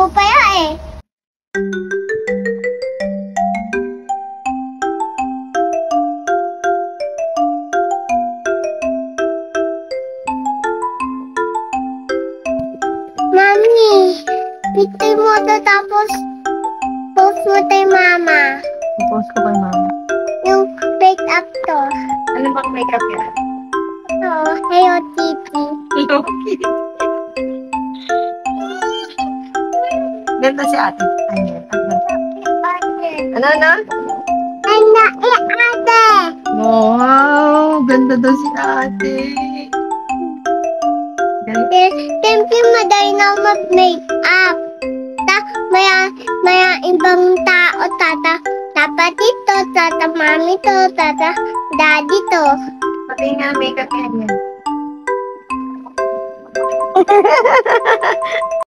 mo pa yan eh. Mami, picture mo to tapos post mo kay mama. I-post ko kay mama. Yung make up to. Ano bang makeup yan? Ito, Hello Kitty. Loki. Ganda si ate. Ayan. Ano? Ano, ate. Wow! Ganda daw si ate. Siyempre, madali na mag-make up. Maya ibang tao, dapat ito, mami to, daddy to. Pati nga makeup yan yan.